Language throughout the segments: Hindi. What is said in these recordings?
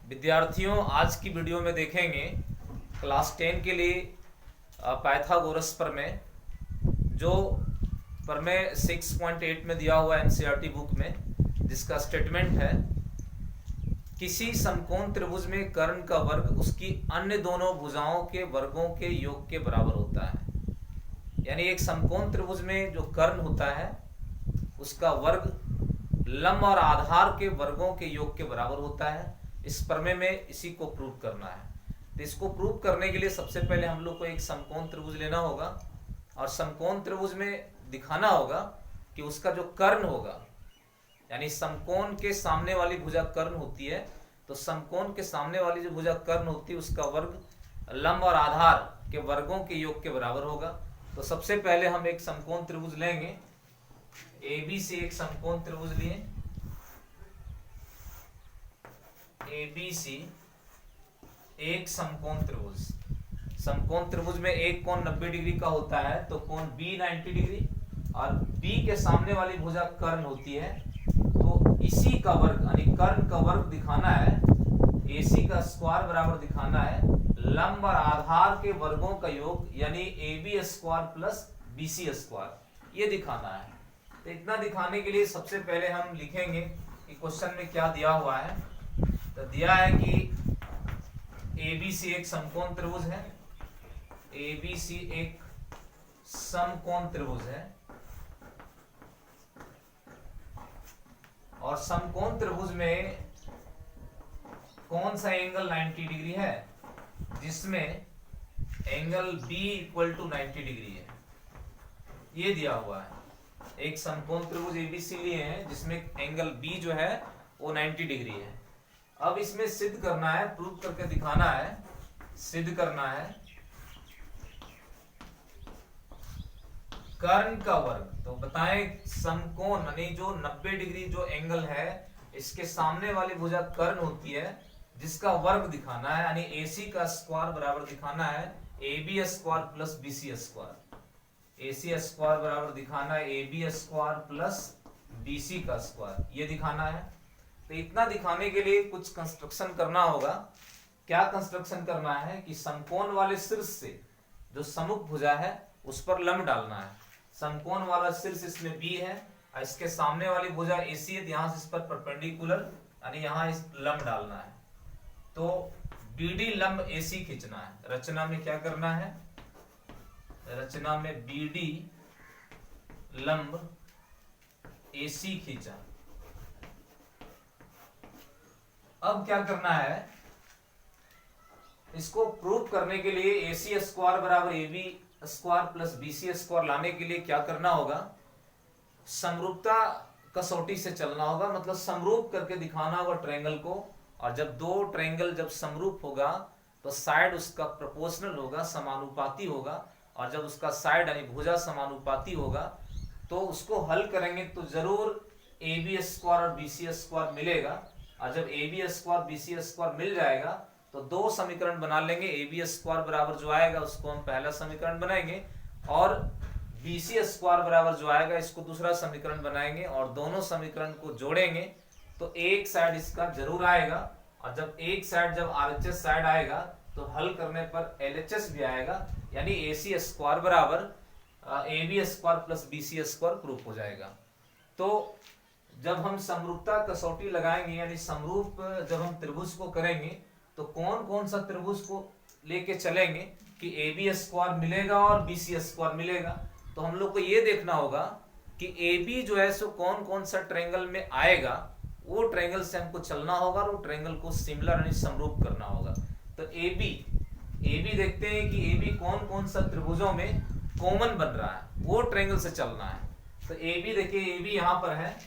विद्यार्थियों, आज की वीडियो में देखेंगे क्लास 10 के लिए पाइथागोरस प्रमेय, जो प्रमेय 6.8 में दिया हुआ है एनसीईआरटी बुक में, जिसका स्टेटमेंट है किसी समकोण त्रिभुज में कर्ण का वर्ग उसकी अन्य दोनों भुजाओं के वर्गों के योग के बराबर होता है। यानी एक समकोण त्रिभुज में जो कर्ण होता है उसका वर्ग लंब और आधार के वर्गों के योग के बराबर होता है। इस प्रमेय में इसी को प्रूव करना है। तो इसको प्रूव करने के लिए सबसे पहले हम लोग को एक समकोण त्रिभुज लेना होगा और समकोण त्रिभुज में दिखाना होगा कि उसका जो कर्ण होगा, यानी समकोण के सामने वाली भुजा कर्ण होती है, तो समकोण के सामने वाली जो भुजा कर्ण होती है उसका वर्ग लंब और आधार के वर्गों के योग के बराबर होगा। तो सबसे पहले हम एक समकोण त्रिभुज लेंगे। AB से एक समकोण त्रिभुज लिए, ABC एक समकोण त्रिभुज। समकोण त्रिभुज में एक कोण 90 डिग्री का होता है, तो कोण B 90 डिग्री और B के सामने वाली भुजा कर्ण होती है, तो इसी का वर्ग यानी कर्ण का वर्ग दिखाना है, AC का स्क्वायर बराबर दिखाना है लंब और आधार के वर्गों का योग, यानी AB square plus BC square, ये दिखाना है। तो इतना दिखाने के लिए सबसे पहले हम लिखेंगे कि क्वेश्चन में क्या दिया हुआ है। तो दिया है कि ABC एक समकोण त्रिभुज है, ABC एक समकोण त्रिभुज है और समकोण त्रिभुज में कौन सा एंगल 90 डिग्री है, जिसमें angle B equal to 90 degree है, ये दिया हुआ है। एक समकोण त्रिभुज ABC लिए हैं जिसमें एंगल B जो है वो 90 डिग्री है। अब इसमें सिद्ध करना है, प्रूव करके दिखाना है, सिद्ध करना है कर्ण का वर्ग। तो बताएं समकोण यानी जो 90 डिग्री जो एंगल है, इसके सामने वाली भुजा कर्ण होती है, जिसका वर्ग दिखाना है, यानी AC का स्क्वायर बराबर दिखाना है AB square plus BC square. AC square बराबर दिखाना है AB स्क्वायर प्लस BC का स्क्वायर, ये दिखाना है। तो इतना दिखाने के लिए कुछ कंस्ट्रक्शन करना होगा। क्या कंस्ट्रक्शन करना है कि समकोण वाले शीर्ष से जो सम्मुख भुजा है उस पर लंब डालना है। समकोण वाला शीर्ष इसमें B है और इसके सामने वाली भुजा AC है, यहां से इस पर परपेंडिकुलर यानी यहां इस लंब डालना है। तो BD लंब AC खींचना है। रचना में क्या करना है, रचना में BD लंब AC खींचा। अब क्या करना है, इसको प्रूव करने के लिए AC स्क्वायर बराबर AB square plus BC square लाने के लिए क्या करना होगा, समरूपता कसौटी से चलना होगा, मतलब समरूप करके दिखाना होगा ट्रायंगल को। और जब दो ट्रायंगल जब समरूप होगा तो साइड उसका प्रोपोर्शनल होगा, समानुपाती होगा, और जब उसका साइड यानी भुजा समानुपाती होगा तो उसको हल करेंगे तो जरूर AB स्क्वायर और BC स्क्वायर मिलेगा। और जब AB स्क्वायर BC स्क्वायर मिल जाएगा तो दो समीकरण बना लेंगे। AB स्क्वायर बराबर जो आएगा उसको हम पहला समीकरण बनाएंगे और BC स्क्वायर बराबर जो आएगा इसको दूसरा समीकरण बनाएंगे, और दोनों समीकरण को जोड़ेंगे तो एक साइड इसका जरूर आएगा। और जब एक साइड जब RHS साइड आएगा तो हल करने पर LHS भी आएगा, यानी AC स्क्वायर बराबर AB square plus BC square proof हो जाएगा। तो जब हम समरूपता कसौटी लगाएंगे यानी समरूप जब हम त्रिभुज को करेंगे तो कौन कौन सा त्रिभुज को लेके चलेंगे कि AB स्क्वायर मिलेगा और BC स्क्वायर मिलेगा। तो हम लोग को ये देखना होगा कि AB जो है सो कौन कौन सा ट्रायंगल में आएगा, वो ट्रायंगल से हमको चलना होगा और वो ट्रायंगल को सिमिलर यानी समरूप करना होगा। तो AB देखते हैं कि AB कौन कौन सा त्रिभुजों में कॉमन बन रहा है, वो ट्रायंगल से चलना है। तो AB देखिए, AB यहाँ पर है,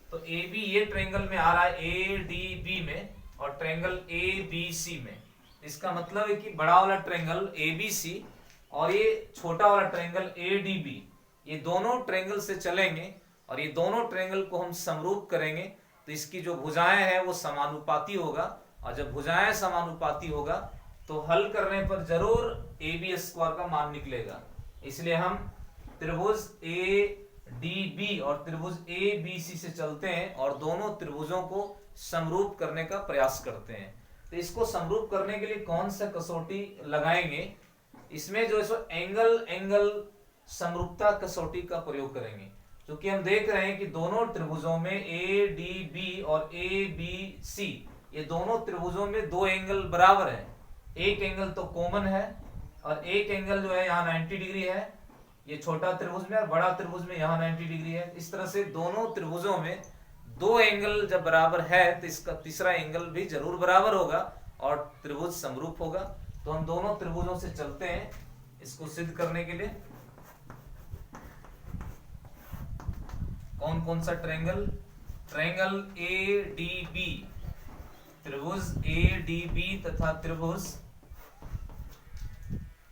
तो AB ये ट्रायंगल में आ रहा है ADB में और ट्रायंगल ABC में। इसका मतलब है कि बड़ा वाला ट्रायंगल ABC और ये छोटा वाला ट्रायंगल ADB, ये दोनों ट्रायंगल से चलेंगे और ये दोनों ट्रायंगल को हम समरूप करेंगे तो इसकी जो भुजाएं हैं वो समानुपाती होगा, और जब भुजाएं समानुपाती होगा तो हल करने पर जरूर AB स्क्वायर का मान निकलेगा। इसलिए हम त्रिभुज ADB और त्रिभुज ABC से चलते हैं और दोनों त्रिभुजों को समरूप करने का प्रयास करते हैं। तो इसको समरूप करने के लिए कौन सा कसौटी लगाएंगे, इसमें जो है सो एंगल समरूपता कसौटी का प्रयोग करेंगे। क्योंकि हम देख रहे हैं कि दोनों त्रिभुजों में ए डी बी और ए बी सी, ये दोनों त्रिभुजों में दो एंगल बराबर है। एक एंगल तो कॉमन है और एक एंगल जो है यहाँ 90 डिग्री है, ये छोटा त्रिभुज में और बड़ा त्रिभुज में यहाँ 90 डिग्री है। इस तरह से दोनों त्रिभुजों में दो एंगल जब बराबर है तो इसका तीसरा एंगल भी जरूर बराबर होगा और त्रिभुज समरूप होगा। तो हम दोनों त्रिभुजों से चलते हैं इसको सिद्ध करने के लिए। कौन कौन सा triangle, triangle A D B, त्रिभुज ए डी बी तथा त्रिभुज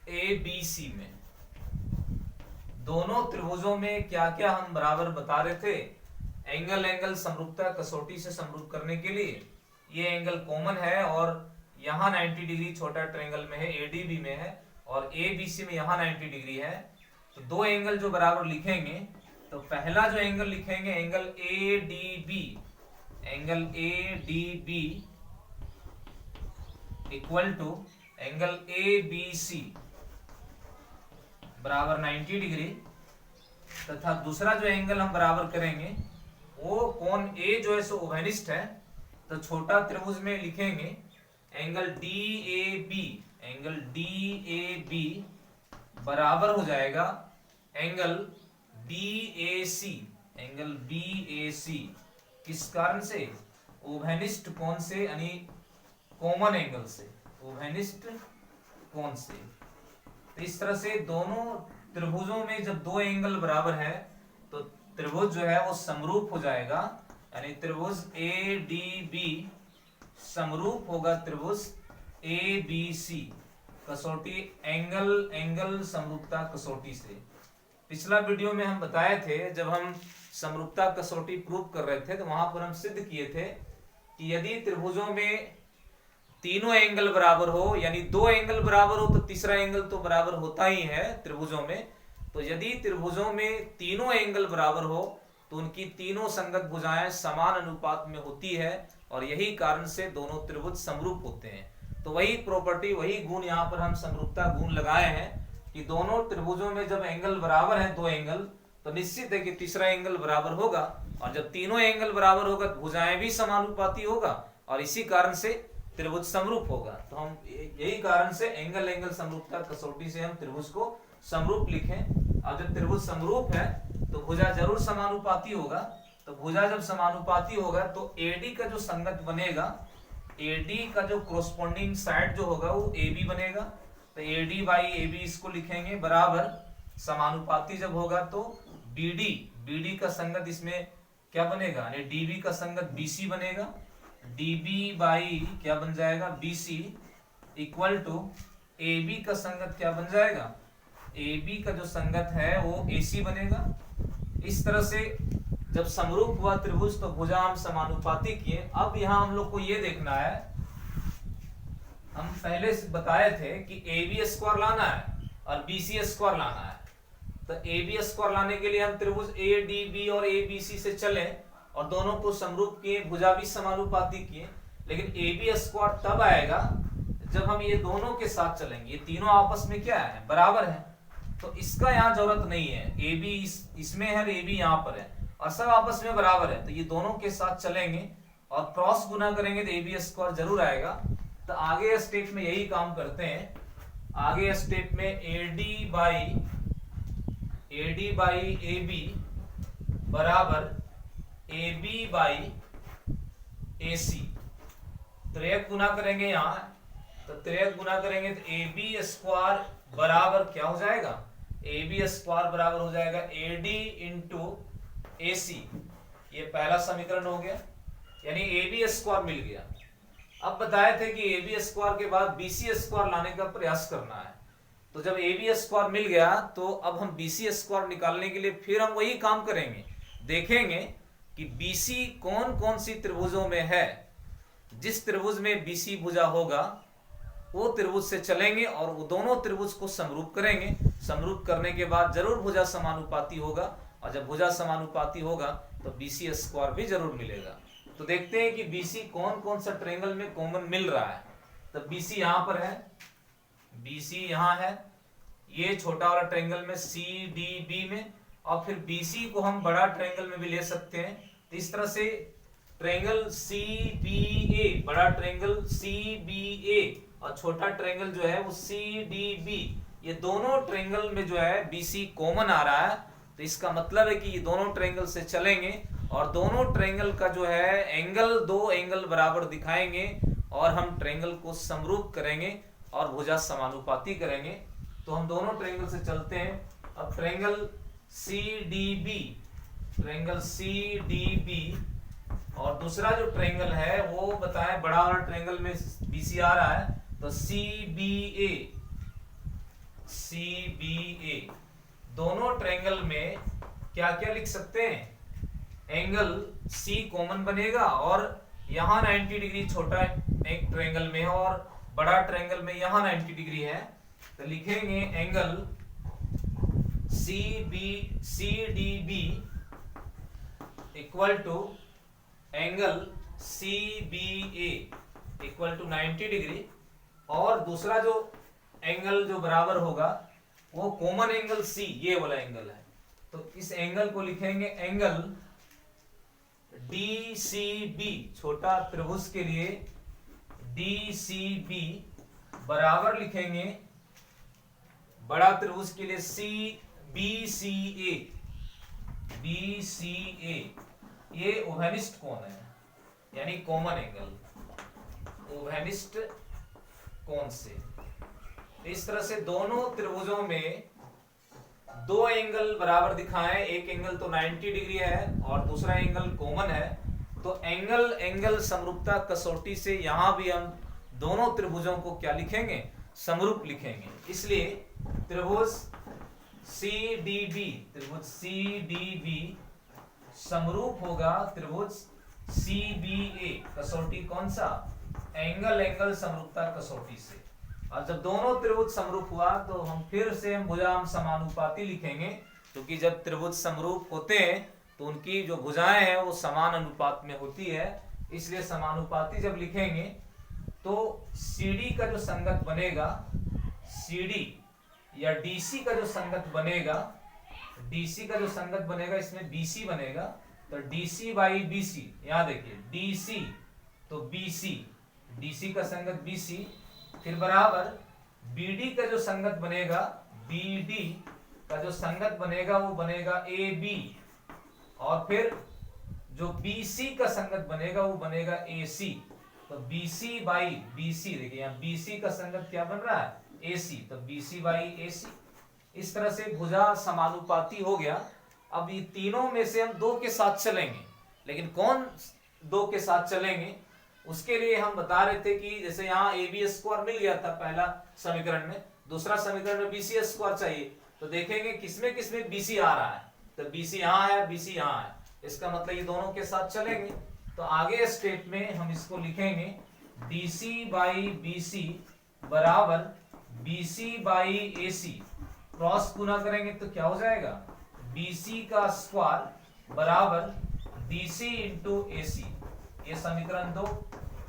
ए बी सी में दोनों त्रिभुजों में क्या क्या हम बराबर बता रहे थे, एंगल समरूपता कसौटी से समरूप करने के लिए ये एंगल कॉमन है और यहाँ 90 डिग्री छोटा ट्रायंगल में है, एडीबी में है, और एबीसी में यहाँ 90 डिग्री है। तो दो एंगल जो बराबर लिखेंगे, तो पहला जो एंगल लिखेंगे angle ADB, angle ADB equal to angle ABC बराबर 90 डिग्री, तथा दूसरा जो एंगल हम बराबर करेंगे वो कोण ए जो है सो ओवेनिस्ट है, तो छोटा त्रिभुज में लिखेंगे angle D A B, angle D A B बराबर हो जाएगा angle B A C, angle B A C. किस कारण से, ओवेनिस्ट कोण से, यानी कॉमन एंगल से, ओवेनिस्ट कोण से। तो इस तरह से दोनों त्रिभुजों में जब दो एंगल बराबर है तो त्रिभुज जो है वो समरूप हो जाएगा, यानी त्रिभुज ए डी बी समरूप होगा त्रिभुज ए बी सी कसौटी एंगल समरूपता कसौटी से। पिछला वीडियो में हम बताए थे, जब हम समरूपता कसौटी प्रूव कर रहे थे तो वहां पर हम सिद्ध किए थे कि यदि त्रिभुजों में तीनों एंगल बराबर हो, यानी दो एंगल बराबर हो तो तीसरा एंगल तो बराबर होता ही है त्रिभुजों में। तो यदि त्रिभुजों में तीनों एंगल बराबर हो तो उनकी तीनों संगत भुजाएं समान अनुपात में होती है और यही कारण से दोनों त्रिभुज समरूप होते हैं। तो वही प्रॉपर्टी, वही गुण यहाँ पर हम समरूपता गुण लगाए हैं कि दोनों त्रिभुजों में जब एंगल बराबर है, दो एंगल, तो निश्चित है कि तीसरा एंगल बराबर होगा, और जब तीनों एंगल बराबर होगा तो भुजाएं भी समानुपाती होगा और इसी कारण से त्रिभुज समरूप होगा। तो हम यही कारण से एंगल समरूपता कसौटी से हम त्रिभुज को समरूप लिखें। और जब त्रिभुज समरूप है तो भुजा जरूर समानुपाती होगा, तो भुजा जब समानुपाती होगा तो एडी का जो संगत बनेगा, एडी का जो कोरोस्पोंडिंग साइड जो होगा वो एबी बनेगा। तो एडी बाई एबी इसको लिखेंगे बराबर, समानुपाती जब होगा तो बीडी का संगत इसमें क्या बनेगा, यानी डीबी का संगत बीसी बनेगा, डीबी बाई क्या बन जाएगा बीसी इक्वल टू एबी का संगत क्या बन जाएगा, एबी का जो संगत है वो एसी बनेगा। इस तरह से जब समरूप हुआ त्रिभुज तो भुजा हम समानुपाती किए। अब यहाँ हम लोग को ये देखना है, हम पहले से बताए थे कि ए बी स्क्वायर लाना है और बी सी स्क्वायर लाना है। तो ए बी स्क्वायर लाने के लिए हम त्रिभुज ए डी बी और ए बी सी से चले और दोनों को समरूप किए, भुजा भी समानुपाती किए। लेकिन ए बी स्क्वायर तब आएगा जब हम ये दोनों के साथ चलेंगे, ये तीनों आपस में क्या है, बराबर है। तो इसका यहाँ जरूरत नहीं है, ए बी इसमें है और ए बी यहाँ पर है और सब आपस में बराबर है। तो ये दोनों के साथ चलेंगे और क्रॉस गुना करेंगे तो ए बी स्क्वायर जरूर आएगा। तो आगे स्टेप में यही काम करते हैं। आगे स्टेप में एडी बाई ए बी बराबर ए बी बाई ए सी। त्रियक गुना करेंगे यहाँ, तो त्रियक गुना करेंगे तो ए बी स्क्वायर बराबर क्या हो जाएगा, ए बी स्क्वायर बराबर हो जाएगा ए डी इंटू ए सी। ये पहला समीकरण हो गया, यानी ए बी स्क्वायर मिल गया। अब बताए थे कि ए बी स्क्वायर के बाद बी सी स्क्वायर लाने का प्रयास करना है। तो जब ए बी स्क्वायर मिल गया तो अब हम बी सी स्क्वायर निकालने के लिए फिर हम वही काम करेंगे, देखेंगे कि बी सी कौन कौन सी त्रिभुजों में है। जिस त्रिभुज में बी सी भुजा होगा वो त्रिभुज से चलेंगे और वो दोनों त्रिभुज को समरूप करेंगे। समरूप करने के बाद जरूर भुजा समानुपाती होगा और जब भुजा समानुपाती होगा तो बी सी स्क्वायर भी जरूर मिलेगा। तो देखते हैं कि बी सी कौन कौन सा ट्रायंगल में कॉमन मिल रहा है। तो BC यहां पर है, BC यहां है, ये छोटा वाला ट्रायंगल में CDB में, और फिर BC को हम बड़ा ट्रायंगल में भी ले सकते हैं। तो इस तरह से ट्रायंगल CBA, बड़ा ट्रायंगल CBA और छोटा ट्रायंगल जो है वो CDB, ये दोनों ट्रायंगल में जो है BC कॉमन आ रहा है। तो इसका मतलब है कि ये दोनों ट्रायंगल से चलेंगे और दोनों ट्रायंगल का जो है एंगल, दो एंगल बराबर दिखाएंगे और हम ट्रायंगल को समरूप करेंगे और भुजा समानुपाती करेंगे। तो हम दोनों ट्रायंगल से चलते हैं। अब ट्रायंगल CDB और दूसरा जो ट्रायंगल है वो बताएं, बड़ा वाला ट्रायंगल में BC आ रहा है, तो CBA दोनों ट्रायंगल में क्या क्या लिख सकते हैं, एंगल C कॉमन बनेगा और यहां 90 डिग्री छोटा एक ट्रायंगल में है और बड़ा ट्रायंगल में यहां 90 डिग्री है। तो लिखेंगे angle CDB equal to angle CBA equal to 90 degree, और दूसरा जो एंगल जो बराबर होगा वो कॉमन एंगल C, ये वाला एंगल है। तो इस एंगल को लिखेंगे एंगल DCB, छोटा त्रिभुज के लिए DCB बराबर लिखेंगे बड़ा त्रिभुज के लिए BCA, ये ओवेनिस्ट कोण है, यानी कॉमन एंगल ओवेनिस्ट कोण से। इस तरह से दोनों त्रिभुजों में दो एंगल बराबर दिखाएं, एक एंगल तो 90 डिग्री है और दूसरा एंगल कॉमन है। तो एंगल समरूपता कसौटी से यहां भी हम दोनों त्रिभुजों को क्या लिखेंगे, समरूप लिखेंगे। इसलिए त्रिभुज CDB समरूप होगा त्रिभुज CBA, कसौटी कौन सा, एंगल समरूपता कसौटी से। और जब दोनों त्रिभुज समरूप हुआ तो हम फिर से भुजा समानुपाती लिखेंगे, क्योंकि जब त्रिभुज समरूप होते हैं तो उनकी जो भुजाएं हैं वो समान अनुपात में होती है। इसलिए समानुपाती जब लिखेंगे तो CD का जो संगत बनेगा, CD या DC का जो संगत बनेगा, DC का जो संगत बनेगा इसमें BC बनेगा, तो DC बाई BC, यहां देखिए DC तो DC का संगत BC, फिर बराबर BD का जो संगत बनेगा, BD का जो संगत बनेगा वो बनेगा AB, और फिर जो BC का संगत बनेगा वो बनेगा AC। तो BC बाई BC, देखिए यहाँ BC का संगत क्या बन रहा है, AC, तो BC बाई AC। इस तरह से भुजा समानुपाती हो गया। अब ये तीनों में से हम दो के साथ चलेंगे, लेकिन कौन दो के साथ चलेंगे उसके लिए हम बता रहे थे कि जैसे यहाँ AB स्क्वायर मिल गया था पहला समीकरण में, दूसरा समीकरण में BC स्क्वायर चाहिए, तो देखेंगे किसमें किसमें BC आ रहा है, तो BC यहाँ है, BC यहाँ है, इसका मतलब ये दोनों के साथ चलेंगे। तो आगे स्टेप में हम इसको लिखेंगे DC बाई BC बराबर BC बाई AC, क्रॉस गुना करेंगे तो क्या हो जाएगा, BC का स्क्वायर बराबर DC इंटू AC, ये समीकरण 2।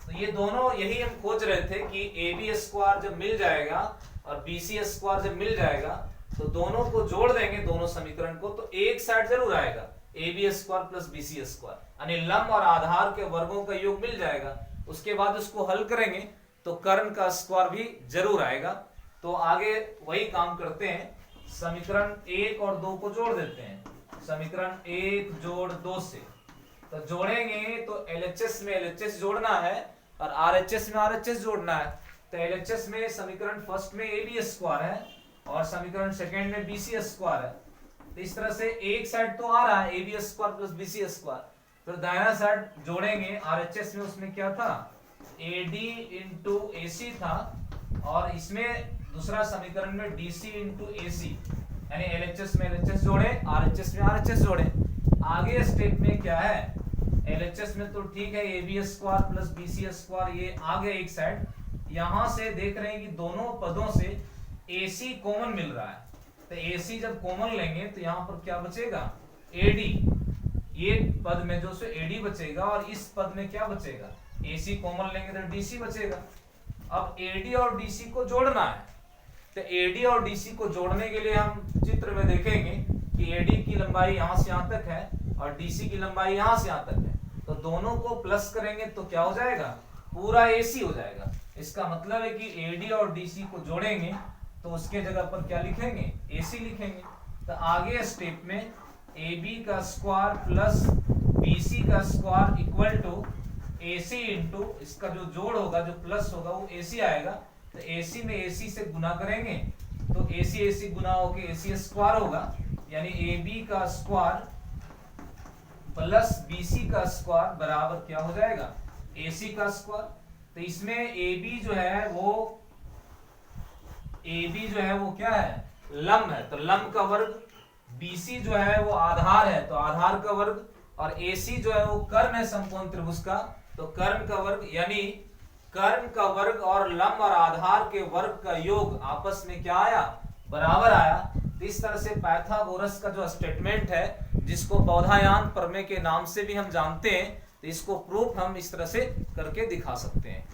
तो ये दोनों यही हम खोज रहे थे कि AB स्क्वायर जब मिल जाएगा और BC स्क्वायर जब मिल जाएगा तो दोनों को जोड़ देंगे, दोनों समीकरण को, तो एक साइड जरूर आएगा AB square plus BC square, यानी लंब और आधार के वर्गों का योग मिल जाएगा। उसके बाद उसको हल करेंगे तो कर्ण का स्क्वायर भी जरूर आएगा। तो आगे वही काम करते हैं, समीकरण 1 और 2 को जोड़ देते हैं, समीकरण 1 जोड़ 2 से, तो जोड़ेंगे तो LHS में LHS जोड़ना है और RHS में RHS जोड़ना है। तो LHS में समीकरण फर्स्ट में AB स्क्वायर है और समीकरण सेकंड में BC स्क्वायर है। तो इस तरह से एक साइड तो आ रहा है AB square plus BC square, फिर दाहिना साइड जोड़ेंगे, RHS में उसमें क्या था, AD इंटू AC था, और इसमें दूसरा समीकरण में DC इंटू AC, यानी LHS में LHS जोड़े, RHS में RHS जोड़े। आगे स्टेप में क्या है, LHS में तो ठीक है AB square plus BC square, ये आगे एक साइड, यहां से देख रहे हैं कि दोनों पदों से AC कॉमन मिल रहा है, तो AC जब कॉमन लेंगे तो यहां पर क्या बचेगा, AD, ये पद में जो से AD बचेगा और इस पद में क्या बचेगा, AC कॉमन लेंगे तो DC बचेगा। अब AD और DC को जोड़ना है। तो AD और DC को जोड़ने के लिए हम चित्र में देखेंगे कि AD की लंबाई यहां से यहां तक है और DC की लंबाई यहां से यहां तक है। तो दोनों को प्लस करेंगे तो क्या हो जाएगा, पूरा AC हो जाएगा। इसका मतलब है कि AD और DC को जोड़ेंगे तो उसके जगह पर क्या लिखेंगे, AC लिखेंगे। तो आगे स्टेप में AB का स्क्वायर प्लस BC का square equal to AC into इसका जो जोड़ होगा, जो प्लस होगा वो AC आएगा। तो AC में AC से गुना करेंगे तो AC गुना होके AC स्क्वायर होगा, यानी AB का स्क्वायर प्लस BC का स्क्वायर बराबर क्या हो जाएगा, AC का स्क्वायर। तो इसमें AB जो है वो क्या है, लंब है, तो लंब का वर्ग। BC जो है वो आधार है, तो आधार का वर्ग। और AC जो है वो कर्ण है समकोण त्रिभुज का, तो कर्ण का वर्ग। यानी कर्ण का वर्ग और लंब और आधार के वर्ग का योग आपस में क्या आया, बराबर आया। तो इस तरह से पाइथागोरस का जो स्टेटमेंट है, जिसको बौधायन प्रमेय के नाम से भी हम जानते हैं, तो इसको प्रूफ हम इस तरह से करके दिखा सकते हैं।